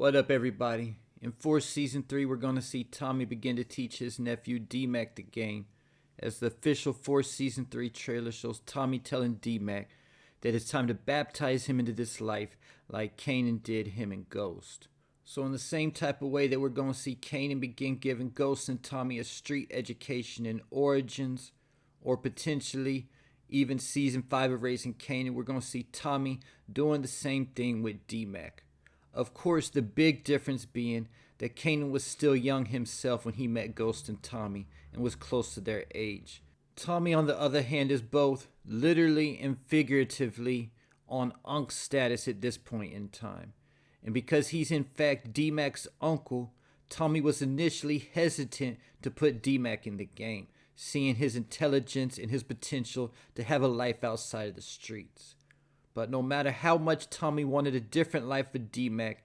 What up, everybody? In Force Season 3, we're going to see Tommy begin to teach his nephew DMac the game, as the official Force Season 3 trailer shows Tommy telling DMac that it's time to baptize him into this life like Kanan did him in Ghost. So in the same type of way that we're going to see Kanan begin giving Ghost and Tommy a street education in Origins, or potentially even Season 5 of Raising Kanan, we're going to see Tommy doing the same thing with DMac. Of course, the big difference being that Kanan was still young himself when he met Ghost and Tommy and was close to their age. Tommy, on the other hand, is both literally and figuratively on Unc status at this point in time. And because he's in fact DMac's uncle, Tommy was initially hesitant to put DMac in the game, seeing his intelligence and his potential to have a life outside of the streets. But no matter how much Tommy wanted a different life for DMac,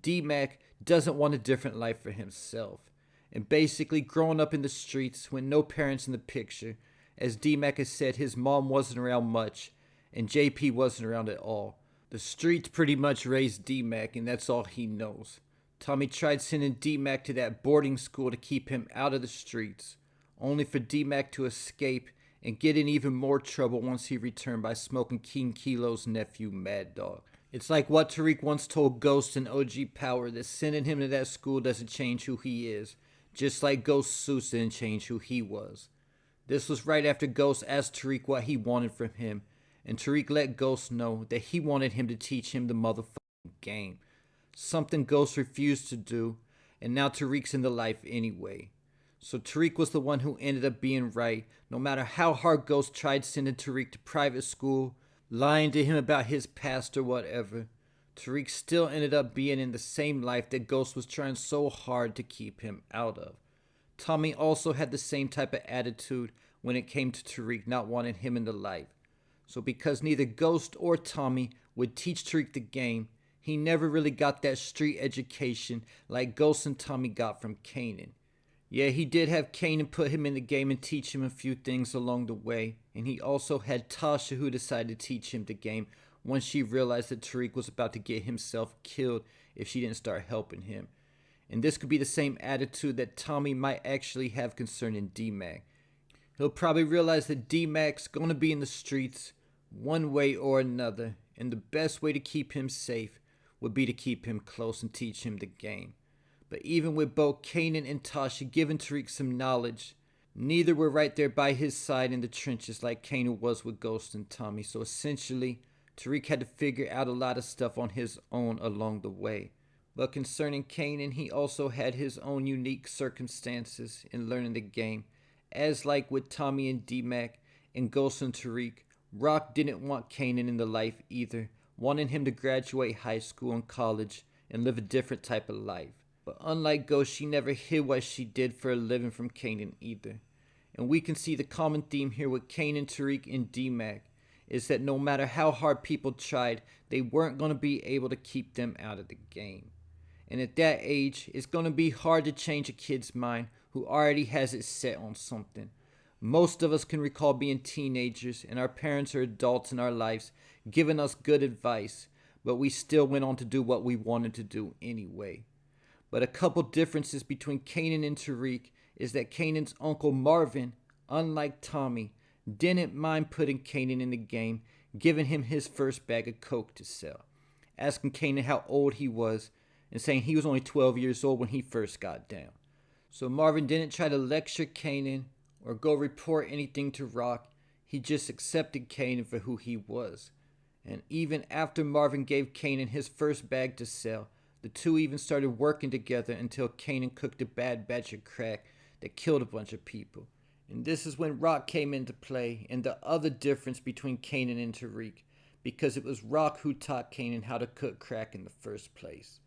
DMac doesn't want a different life for himself. And basically growing up in the streets with no parents in the picture, as DMac has said, his mom wasn't around much and JP wasn't around at all. The streets pretty much raised DMac, and that's all he knows. Tommy tried sending DMac to that boarding school to keep him out of the streets, only for DMac to escape and get in even more trouble once he returned by smoking King Kilo's nephew, Mad Dog. It's like what Tariq once told Ghost and OG Power, that sending him to that school doesn't change who he is, just like Ghost Seuss didn't change who he was. This was right after Ghost asked Tariq what he wanted from him, and Tariq let Ghost know that he wanted him to teach him the motherfucking game. Something Ghost refused to do, and now Tariq's in the life anyway. So Tariq was the one who ended up being right, no matter how hard Ghost tried sending Tariq to private school, lying to him about his past or whatever. Tariq still ended up being in the same life that Ghost was trying so hard to keep him out of. Tommy also had the same type of attitude when it came to Tariq not wanting him in the life. So because neither Ghost or Tommy would teach Tariq the game, he never really got that street education like Ghost and Tommy got from Kanan. Yeah, he did have Kanan put him in the game and teach him a few things along the way, and he also had Tasha, who decided to teach him the game once she realized that Tariq was about to get himself killed if she didn't start helping him. And this could be the same attitude that Tommy might actually have concerning DMac. He'll probably realize that DMac's gonna be in the streets one way or another, and the best way to keep him safe would be to keep him close and teach him the game. But even with both Kanan and Tasha giving Tariq some knowledge, neither were right there by his side in the trenches like Kanan was with Ghost and Tommy. So essentially, Tariq had to figure out a lot of stuff on his own along the way. But concerning Kanan, he also had his own unique circumstances in learning the game. As like with Tommy and DMac and Ghost and Tariq, Rock didn't want Kanan in the life either, wanting him to graduate high school and college and live a different type of life. But unlike Ghost, she never hid what she did for a living from Kanan either. And we can see the common theme here with Kanan, Tariq, and DMac is that no matter how hard people tried, they weren't going to be able to keep them out of the game. And at that age, it's going to be hard to change a kid's mind who already has it set on something. Most of us can recall being teenagers and our parents or adults in our lives giving us good advice, but we still went on to do what we wanted to do anyway. But a couple differences between Kanan and Tariq is that Kanan's uncle Marvin, unlike Tommy, didn't mind putting Kanan in the game, giving him his first bag of coke to sell, asking Kanan how old he was, and saying he was only 12 years old when he first got down. So Marvin didn't try to lecture Kanan or go report anything to Rock, he just accepted Kanan for who he was. And even after Marvin gave Kanan his first bag to sell, the two even started working together until Kanan cooked a bad batch of crack that killed a bunch of people. And this is when Rock came into play, and the other difference between Kanan and Tariq, because it was Rock who taught Kanan how to cook crack in the first place.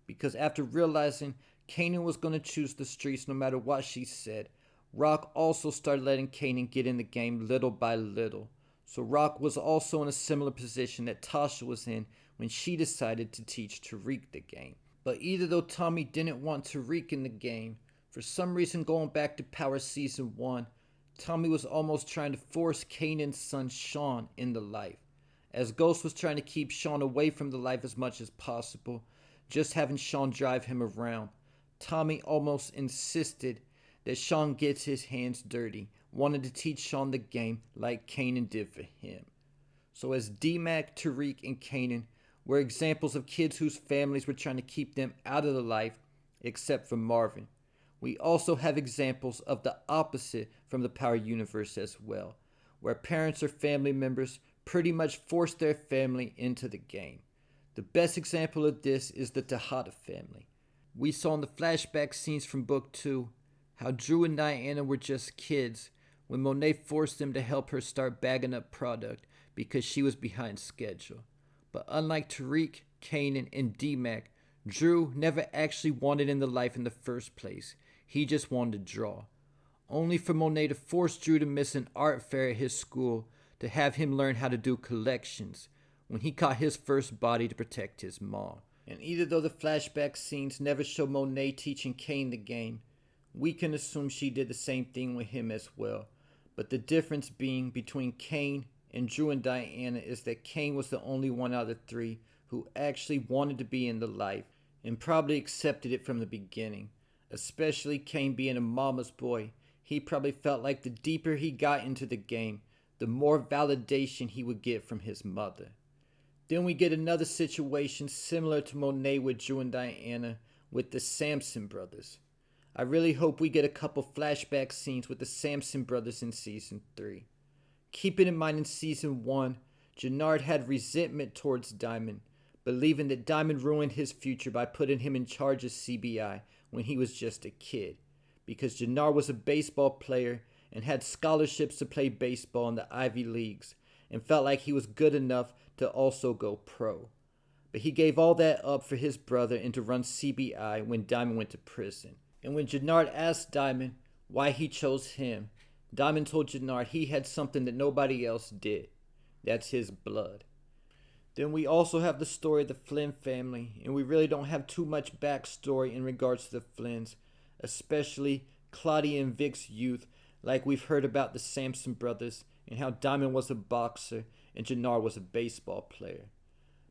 Because after realizing Kanan was going to choose the streets no matter what she said, Rock also started letting Kanan get in the game little by little. So Rock was also in a similar position that Tasha was in when she decided to teach Tariq the game. But either though Tommy didn't want Tariq in the game, for some reason going back to Power Season 1, Tommy was almost trying to force Kanan's son Sean in the life. As Ghost was trying to keep Sean away from the life as much as possible, just having Sean drive him around. Tommy almost insisted that Sean gets his hands dirty, wanted to teach Sean the game like Kanan did for him. So as DMac, Tariq, and Kanan were examples of kids whose families were trying to keep them out of the life, except for Marvin, we also have examples of the opposite from the Power universe as well, where parents or family members pretty much force their family into the game. The best example of this is the Tejada family. We saw in the flashback scenes from Book 2 how Drew and Diana were just kids when Monet forced them to help her start bagging up product because she was behind schedule. But unlike Tariq, Kanan, and DMac, Drew never actually wanted in the life in the first place. He just wanted to draw. Only for Monet to force Drew to miss an art fair at his school to have him learn how to do collections when he caught his first body to protect his mom. And either though the flashback scenes never show Monet teaching Kane the game, we can assume she did the same thing with him as well. But the difference being between Kane and Drew and Diana is that Kane was the only one out of the three who actually wanted to be in the life and probably accepted it from the beginning. Especially Kane being a mama's boy, he probably felt like the deeper he got into the game, the more validation he would get from his mother. Then we get another situation similar to Monet with Drew and Diana with the Samson Brothers. I really hope we get a couple flashback scenes with the Samson Brothers in Season 3. Keeping in mind in Season 1, Jannard had resentment towards Diamond, believing that Diamond ruined his future by putting him in charge of CBI when he was just a kid, because Jannard was a baseball player and had scholarships to play baseball in the Ivy Leagues and felt like he was good enough to also go pro. But he gave all that up for his brother and to run CBI when Diamond went to prison. And when Jannard asked Diamond why he chose him, Diamond told Jannard he had something that nobody else did. That's his blood. Then we also have the story of the Flynn family, and we really don't have too much backstory in regards to the Flynns, especially Claudia and Vic's youth, like we've heard about the Samson brothers and how Diamond was a boxer and Jannard was a baseball player.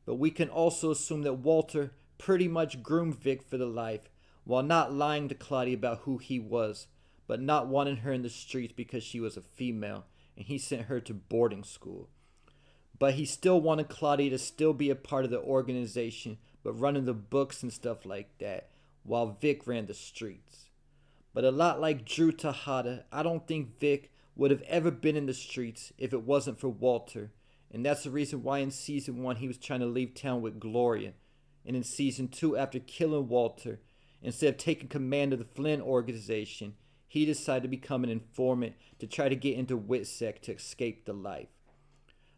But we can also assume that Walter pretty much groomed Vic for the life, while not lying to Claudia about who he was, but not wanting her in the streets because she was a female, and he sent her to boarding school. But he still wanted Claudia to still be a part of the organization, but running the books and stuff like that, while Vic ran the streets. But a lot like Drew Tejada, I don't think Vic would have ever been in the streets if it wasn't for Walter, and that's the reason why in Season 1 he was trying to leave town with Gloria, and in Season 2 after killing Walter, instead of taking command of the Flynn organization, he decided to become an informant to try to get into WITSEC to escape the life.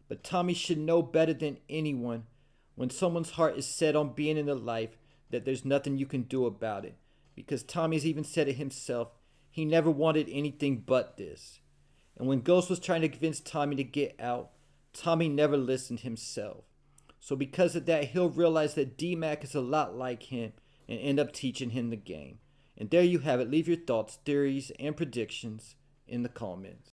But Tommy should know better than anyone when someone's heart is set on being in the life that there's nothing you can do about it, because Tommy's even said it himself, he never wanted anything but this. And when Ghost was trying to convince Tommy to get out, Tommy never listened himself. So because of that, he'll realize that DMac is a lot like him and end up teaching him the game. And there you have it. Leave your thoughts, theories, and predictions in the comments.